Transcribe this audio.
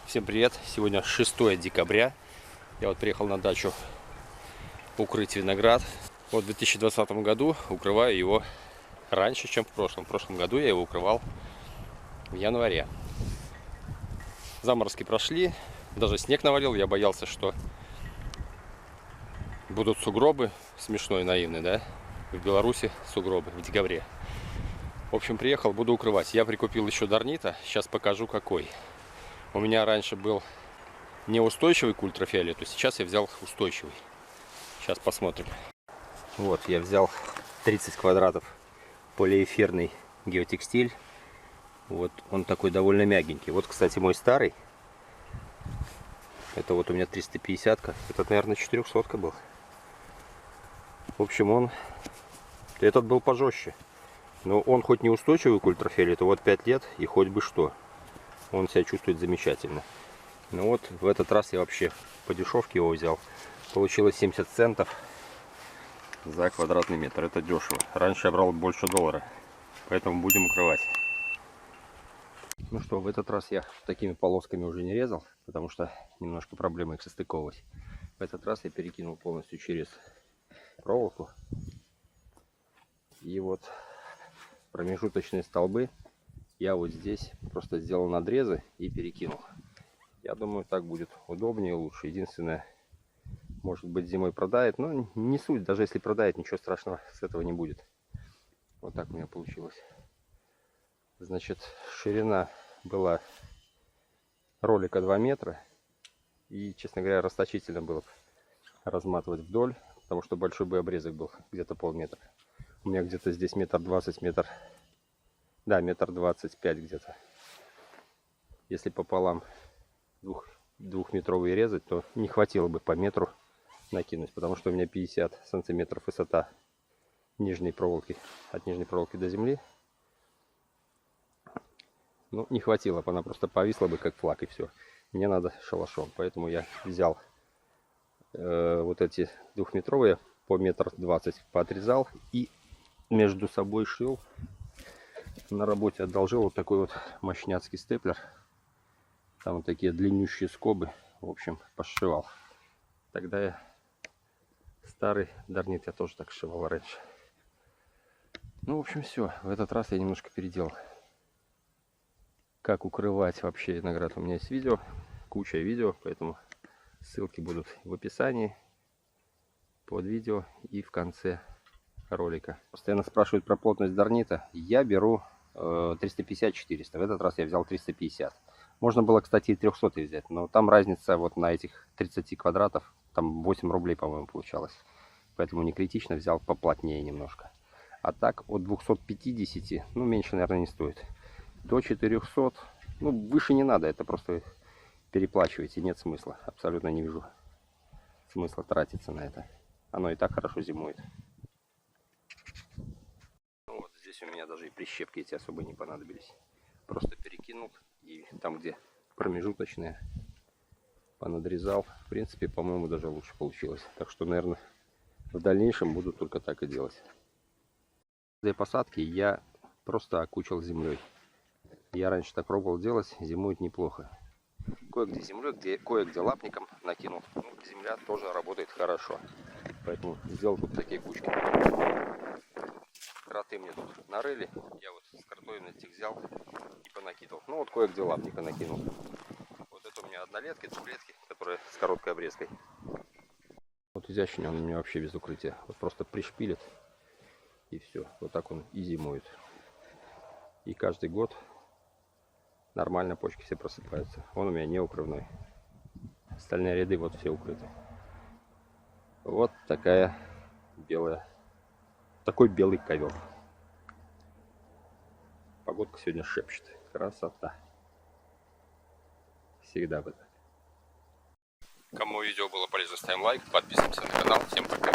Всем привет! Сегодня 6 декабря. Я вот приехал на дачу укрыть виноград. Вот в 2020 году укрываю его раньше, чем в прошлом. В прошлом году я его укрывал в январе. Заморозки прошли, даже снег навалил. Я боялся, что будут сугробы. Смешной, наивный, да? В Беларуси сугробы в декабре. В общем, приехал, буду укрывать. Я прикупил еще дарнита. Сейчас покажу, какой. У меня раньше был неустойчивый к ультрафиолету. Сейчас я взял устойчивый. Сейчас посмотрим. Вот, я взял 30 квадратов полиэфирный геотекстиль. Вот он такой довольно мягенький. Вот, кстати, мой старый. Это вот у меня 350-ка. Это, наверное, 400-ка был. В общем, этот был пожестче. Но он хоть не устойчивый к ультрафиолету. Вот 5 лет и хоть бы что. Он себя чувствует замечательно. Ну вот, в этот раз я вообще по дешевке его взял. Получилось 70 центов за квадратный метр. Это дешево. Раньше я брал больше $1. Поэтому будем укрывать. Ну что, в этот раз я такими полосками уже не резал, потому что немножко проблемы их состыковывать. В этот раз я перекинул полностью через проволоку. И вот промежуточные столбы я вот здесь просто сделал надрезы и перекинул. Я думаю, так будет удобнее и лучше. Единственное, может быть, зимой продает, но не суть. Даже если продает, ничего страшного с этого не будет. Вот так у меня получилось. Значит, ширина была ролика 2 метра. И, честно говоря, расточительно было разматывать вдоль, потому что большой бы обрезок был, где-то полметра. У меня где-то здесь 1,20 метр. Да, 1,25 где-то. Если пополам двухметровый резать, то не хватило бы по метру накинуть, потому что у меня 50 сантиметров высота нижней проволоки, от нижней проволоки до земли. Ну, не хватило бы, она просто повисла бы как флаг, и все. Мне надо шалашом, поэтому я взял вот эти двухметровые по 1,20 м, поотрезал и между собой шил. На работе одолжил вот такой вот мощняцкий степлер. Там вот такие длиннющие скобы. В общем, пошивал. Тогда я старый дарнит я тоже так сшивал раньше. Ну, в общем, все. В этот раз я немножко переделал. Как укрывать вообще виноград. У меня есть видео. Куча видео. Поэтому ссылки будут в описании под видео и в конце ролика. Постоянно спрашивают про плотность дарнита. Я беру 350-400. В этот раз я взял 350. Можно было, кстати, и 300 взять, но там разница вот на этих 30 квадратов, там 8 рублей, по-моему, получалось. Поэтому не критично, взял поплотнее немножко. А так от 250, ну, меньше, наверное, не стоит. До 400, ну, выше не надо, это просто переплачиваете, нет смысла. Абсолютно не вижу смысла тратиться на это. Оно и так хорошо зимует. Ну, вот здесь у меня даже и прищепки эти особо не понадобились. Просто перекинул и там, где промежуточные, понадрезал. В принципе, по-моему, даже лучше получилось. Так что, наверное, в дальнейшем буду только так и делать. Для посадки я просто окучил землей. Я раньше так пробовал делать, зимует неплохо. Кое-где землей, кое-где лапником накинул. Ну, земля тоже работает хорошо. Поэтому сделал тут такие кучки. Кроты мне тут нарыли. Я вот с картофелем этих взял и понакидывал. Ну вот кое-где лапника накинул. Вот это у меня однолетки, двухлетки, которые с короткой обрезкой. Вот изящный он у меня вообще без укрытия. Вот просто пришпилит и все. Вот так он и зимует. И каждый год нормально почки все просыпаются. Он у меня не укрывной. Остальные ряды вот все укрыты. Вот такая белая. Такой белый ковер. Погодка сегодня шепчет. Красота. Всегда бы так. Кому видео было полезно, ставим лайк, подписываемся на канал. Всем пока.